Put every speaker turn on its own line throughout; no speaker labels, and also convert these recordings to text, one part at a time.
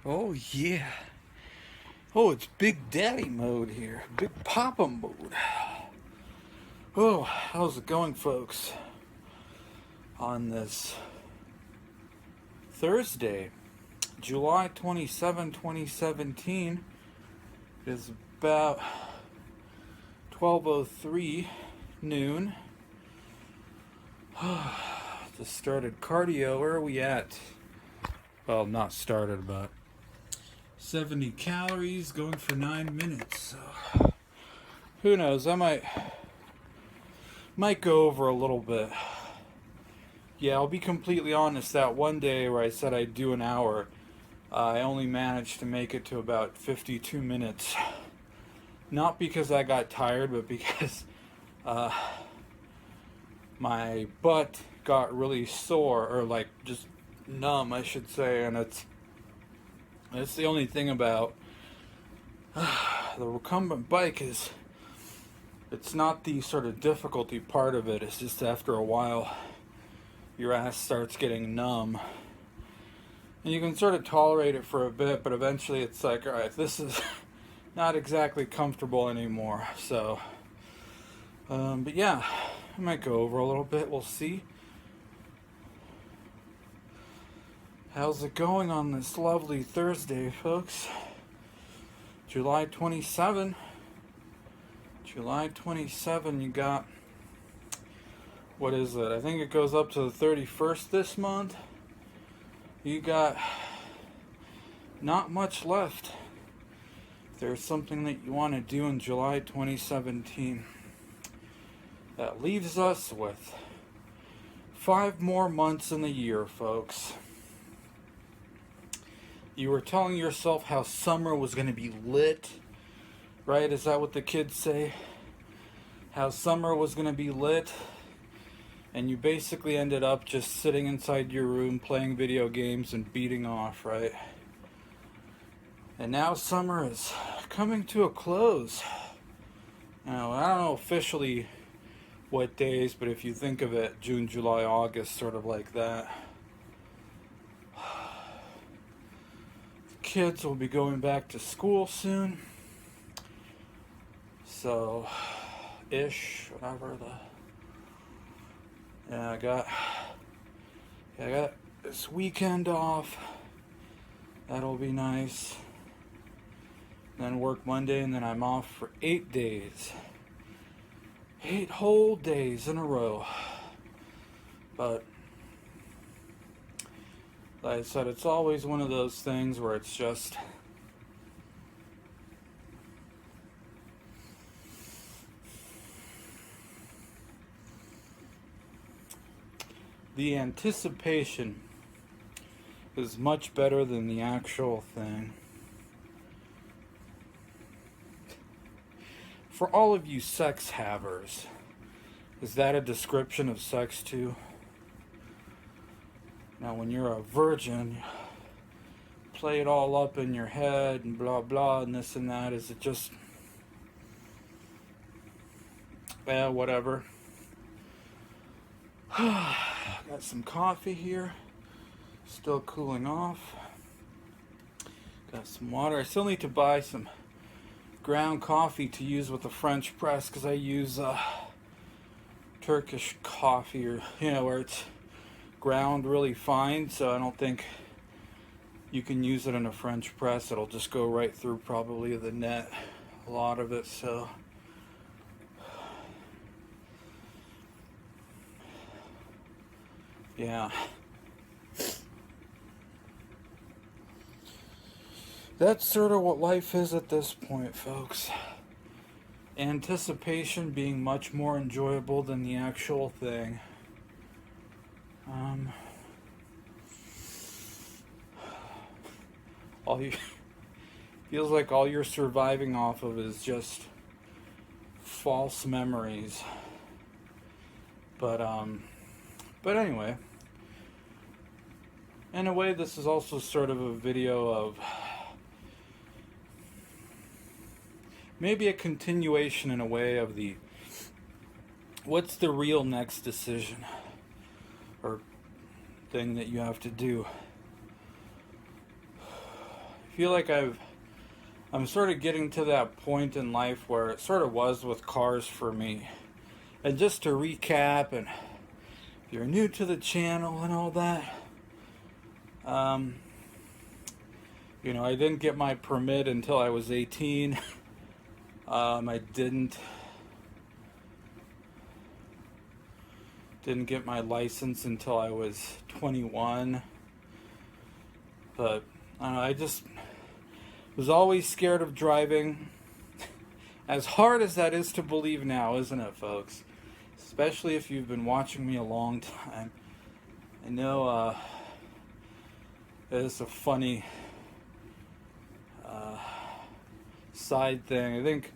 Oh yeah. Oh, it's Big Daddy mode here. Big Papa mode. Oh, how's it going, folks? On this Thursday, July 27, 2017, it is about 12:03 noon. Just started cardio. Where are we at? Well, not started, but 70 calories, going for 9 minutes. So who knows? I might go over a little bit. Yeah, I'll be completely honest. That one day where I said I'd do an hour, I only managed to make it to about 52 minutes. Not because I got tired, but because uh, my butt got really sore, or like just numb, I should say. And it's the only thing about the recumbent bike is it's not the sort of difficulty part of it. It's just after a while, your ass starts getting numb. And you can sort of tolerate it for a bit, but eventually it's like, alright, this is not exactly comfortable anymore. So, but yeah, I might go over a little bit. We'll see. How's it going on this lovely Thursday, folks? July 27. July 27, you got, what is it? I think it goes up to the 31st this month. You got not much left. If there's something that you want to do in July 2017, that leaves us with 5 more months in the year, folks. You were telling yourself how summer was going to be lit, right? Is that what the kids say? How summer was going to be lit, and you basically ended up just sitting inside your room playing video games and beating off, right? And now summer is coming to a close. Now, I don't know officially what days, but if you think of it, June, July, August, sort of like that. Kids will be going back to school soon. So, whatever I got this weekend off. That'll be nice. Then work Monday, and then I'm off for 8 days. 8 whole days in a row. But like I said, it's always one of those things where it's just the anticipation is much better than the actual thing. For all of you sex havers, is that a description of sex too? Now, when you're a virgin, play it all up in your head and blah blah and this and that. Is it just, whatever. Got some coffee here, still cooling off. Got some water. I still need to buy some ground coffee to use with the French press, because I use Turkish coffee, or where it's ground really fine, so I don't think you can use it in a French press. It'll just go right through probably the net, a lot of it. So yeah, that's sort of what life is at this point, folks. Anticipation being much more enjoyable than the actual thing. All you feels like all you're surviving off of is just false memories. But anyway, in a way, this is also sort of a video of maybe a continuation in a way of the what's the real next decision or thing that you have to do. feel like I'm sort of getting to that point in life where it sort of was with cars for me. And just to recap, and if you're new to the channel and all that, you know, I didn't get my permit until I was 18. I didn't get my license until I was 21. But I don't know, I just was always scared of driving. As hard as that is to believe now, isn't it, folks? Especially if you've been watching me a long time. I know it's a funny side thing. I think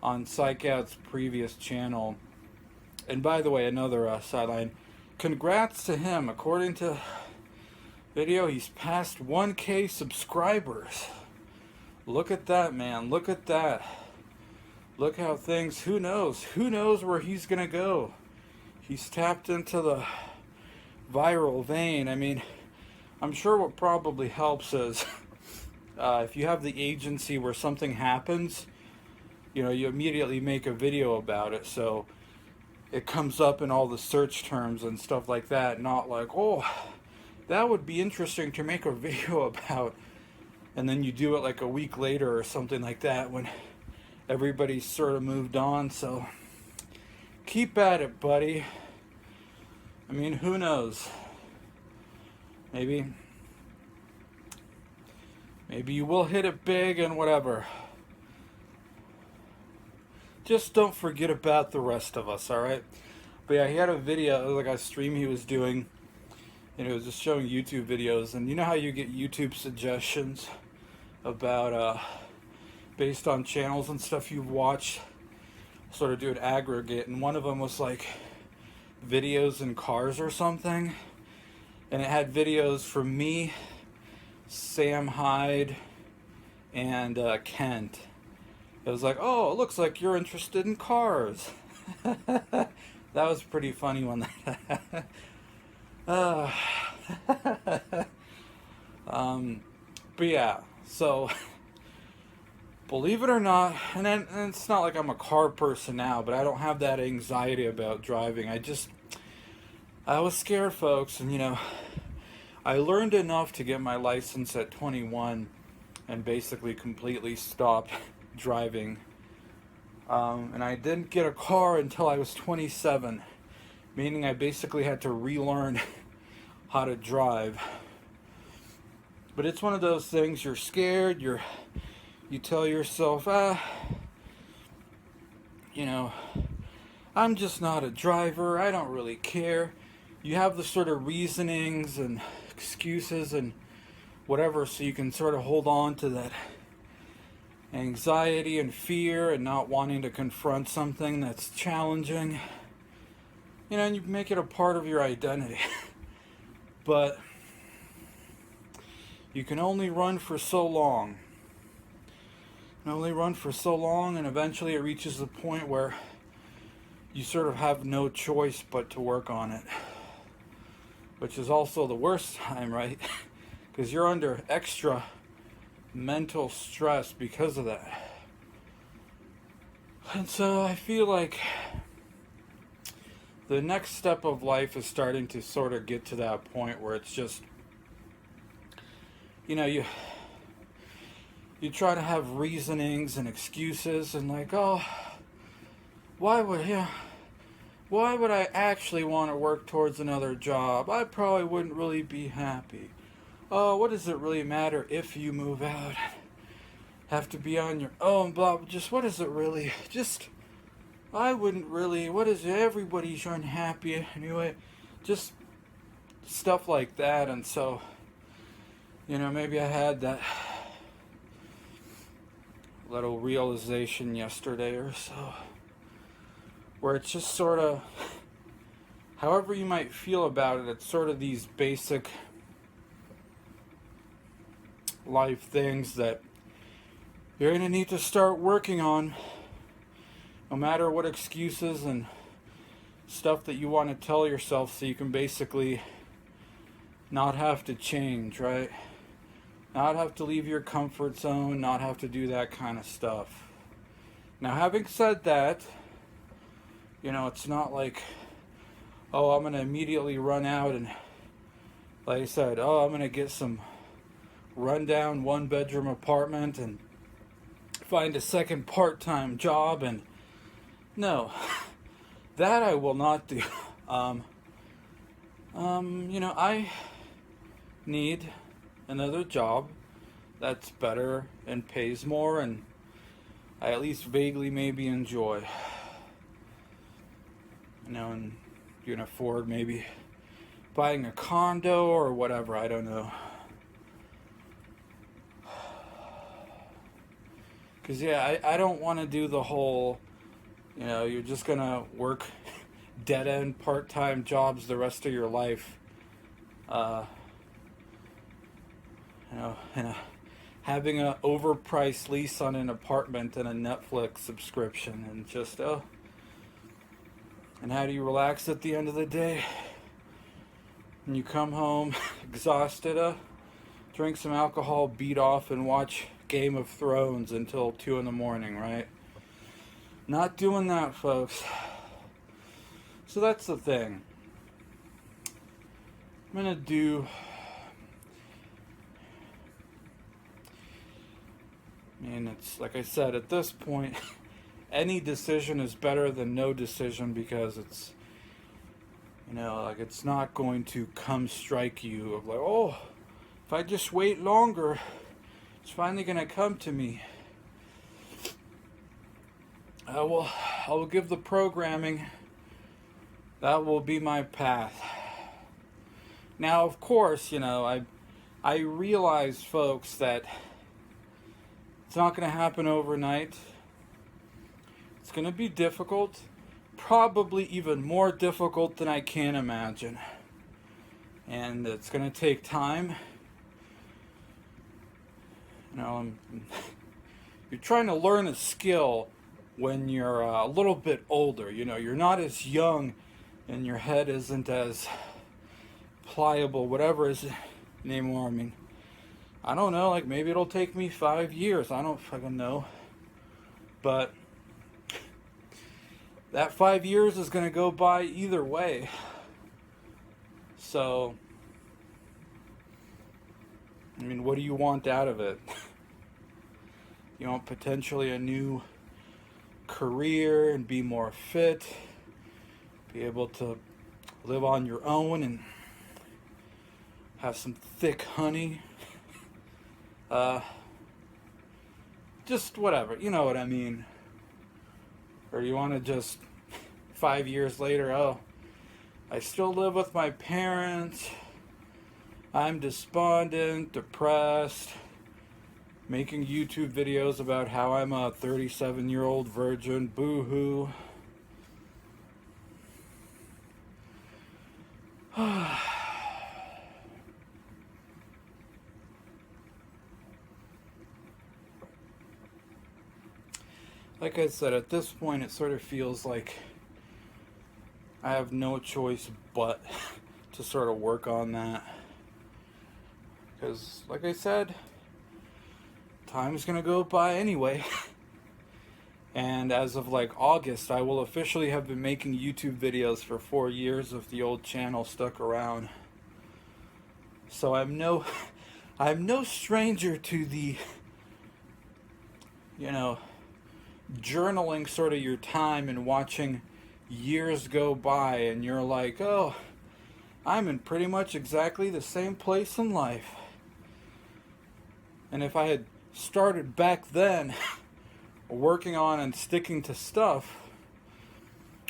on Psychout's previous channel, and by the way, another sideline, congrats to him. According to video, he's passed 1K subscribers. Look at that, man. Look at that. Look how things, who knows where he's gonna go. He's tapped into the viral vein. I mean, I'm sure what probably helps is if you have the agency where something happens, you know, you immediately make a video about it, so it comes up in all the search terms and stuff like that, not like, oh, that would be interesting to make a video about, and then you do it like a week later or something like that when everybody's sort of moved on. So keep at it, buddy. I mean, who knows? Maybe you will hit it big and whatever. Just don't forget about the rest of us, alright? But yeah, he had a video, it was like a stream he was doing, and it was just showing YouTube videos. And you know how you get YouTube suggestions about, based on channels and stuff you've watched, sort of do an aggregate, and one of them was like videos in cars or something, and it had videos from me, Sam Hyde, and Kent. It was like, oh, it looks like you're interested in cars. That was pretty funny when that but yeah, so believe it or not, and it's not like I'm a car person now, but I don't have that anxiety about driving. I was scared, folks, and you know, I learned enough to get my license at 21 and basically completely stopped driving. And I didn't get a car until I was 27, meaning I basically had to relearn how to drive. But it's one of those things, you're scared, you tell yourself, you know, I'm just not a driver, I don't really care. You have the sort of reasonings and excuses and whatever, so you can sort of hold on to that anxiety and fear and not wanting to confront something that's challenging. You know, and you make it a part of your identity. But you can only run for so long. You can only run for so long, and eventually it reaches the point where you sort of have no choice but to work on it. Which is also the worst time, right? Because you're under extra mental stress because of that. And so I feel like the next step of life is starting to sort of get to that point where it's just, you know, you try to have reasonings and excuses and like, oh, why would I actually want to work towards another job? I probably wouldn't really be happy. Oh, what does it really matter if you move out? Have to be on your own, blah, just what is it really? Just, I wouldn't really, what is it? Everybody's unhappy anyway. Just stuff like that. And so, you know, maybe I had that little realization yesterday or so, where it's just sort of, however you might feel about it, it's sort of these basic life things that you're going to need to start working on, no matter what excuses and stuff that you want to tell yourself, so you can basically not have to change, right? not have to leave your comfort zone, not have to do that kind of stuff. Now, having said that, it's not like, oh, I'm going to immediately run out and, like I said, oh, I'm going to get some rundown one-bedroom apartment and find a second part-time job, and no, that I will not do. I need another job that's better and pays more, and I at least vaguely maybe enjoy. And you can afford maybe buying a condo or whatever, I don't know. Because, I don't want to do the whole, you're just going to work dead-end part-time jobs the rest of your life. And having an overpriced lease on an apartment and a Netflix subscription, and just, and how do you relax at the end of the day? When you come home exhausted, drink some alcohol, beat off, and watch Game of Thrones until 2 in the morning, right? Not doing that, folks. So that's the thing. I'm gonna do... it's like I said, at this point, any decision is better than no decision, because it's, it's not going to come strike you of like, oh, if I just wait longer, it's finally going to come to me. I will give the programming. That will be my path. Now, of course, I realize, folks, that it's not going to happen overnight. It's going to be difficult, probably even more difficult than I can imagine. And it's going to take time. You're trying to learn a skill when you're a little bit older. You're not as young and your head isn't as pliable, whatever is anymore. I don't know, like maybe it'll take me 5 years. I don't fucking know. But that 5 years is going to go by either way. So, what do you want out of it? You want potentially a new career and be more fit, be able to live on your own and have some thick honey. Just whatever, you know what I mean. Or you want to just 5 years later, oh, I still live with my parents, I'm despondent, depressed, making YouTube videos about how I'm a 37-year-old virgin, boo-hoo. Like I said, at this point it sort of feels like I have no choice but to sort of work on that. Because, like I said, time's gonna go by anyway. And as of like August, I will officially have been making YouTube videos for 4 years if the old channel stuck around. So I'm no stranger to the, journaling sort of your time and watching years go by, and you're like, oh, I'm in pretty much exactly the same place in life. And if I had started back then working on and sticking to stuff,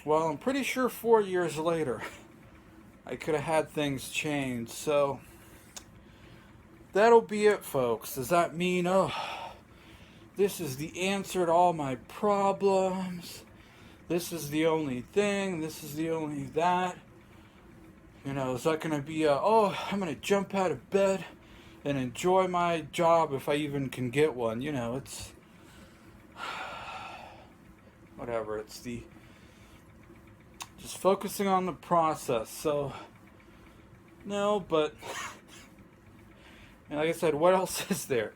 well, I'm pretty sure 4 years later I could have had things change. So that'll be it, folks. Does that mean, oh, this is the answer to all my problems, this is the only thing, this is the only that? Is that going to be oh, I'm going to jump out of bed and enjoy my job if I even can get one? It's whatever. It's just focusing on the process. So no, but And like I said, what else is there?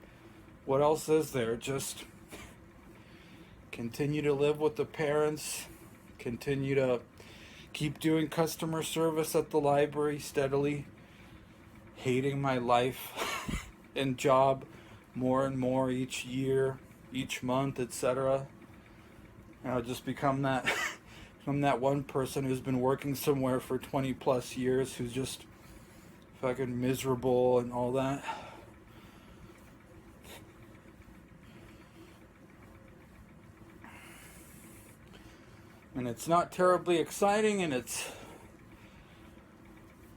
What else is there? Just continue to live with the parents, continue to keep doing customer service at the library steadily, hating my life and job more and more each year, each month, etc. And I'll just become that become that one person who's been working somewhere for 20 plus years who's just fucking miserable and all that. And it's not terribly exciting, and it's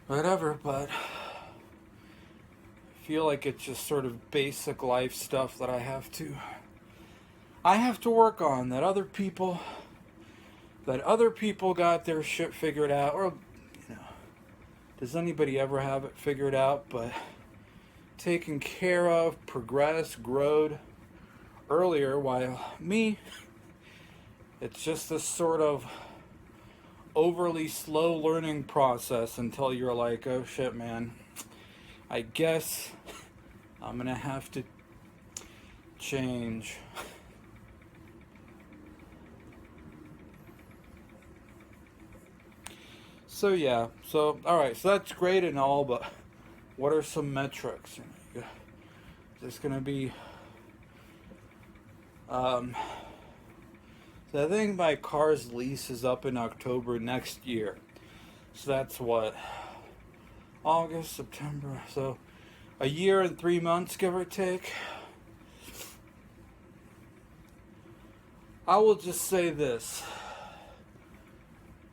whatever, but I feel like it's just sort of basic life stuff that I have to work on, that other people got their shit figured out. Or, you know, does anybody ever have it figured out? But taken care of, progressed, growed earlier, while me, it's just this sort of overly slow learning process until you're like, oh shit, man, I guess I'm gonna have to change. So yeah, alright, so that's great and all, but what are some metrics? There's gonna be so I think my car's lease is up in October next year. So that's what? August, September. So a year and 3 months, give or take. I will just say this.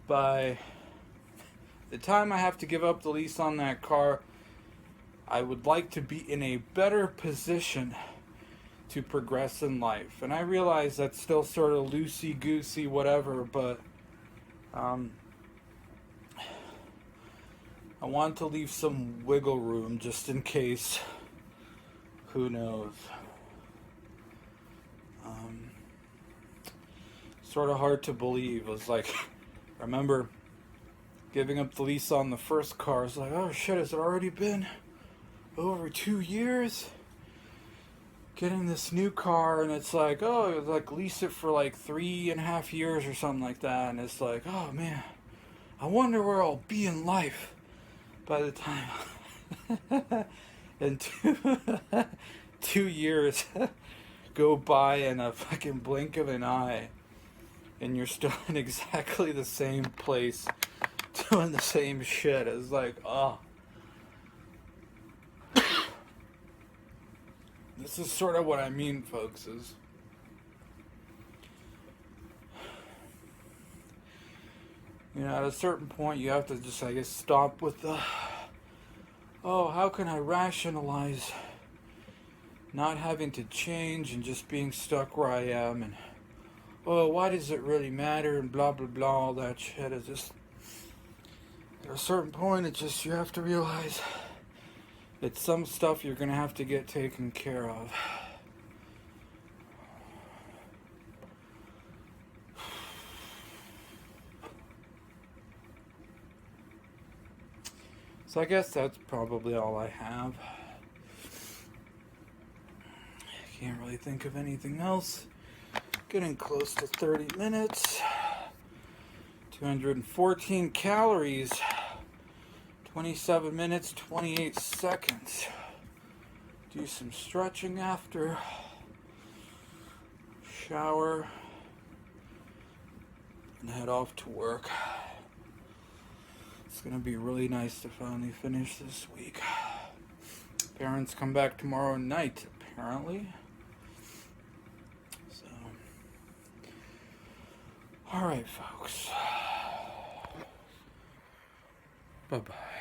By the time I have to give up the lease on that car, I would like to be in a better position to progress in life. And I realize that's still sort of loosey-goosey, whatever, but I want to leave some wiggle room just in case. Who knows? Sort of hard to believe. It was like, I remember giving up the lease on the first car. It's like, oh shit, has it already been over 2 years? Getting this new car, and it's like, oh, like lease it for like 3.5 years or something like that, and it's like, oh man, I wonder where I'll be in life by the time. And 2 years go by in a fucking blink of an eye, and you're still in exactly the same place doing the same shit. It's like, oh. This is sort of what I mean, folks, is at a certain point you have to just, I guess, stop with the, oh, how can I rationalize not having to change and just being stuck where I am, and, oh, why does it really matter, and blah, blah, blah, all that shit. Is just, at a certain point, it's just, you have to realize it's some stuff you're going to have to get taken care of. So I guess that's probably all I have. I can't really think of anything else. Getting close to 30 minutes. 214 calories. 27 minutes, 28 seconds. Do some stretching after. Shower. And head off to work. It's going to be really nice to finally finish this week. Parents come back tomorrow night, apparently. So, alright, folks. Bye-bye.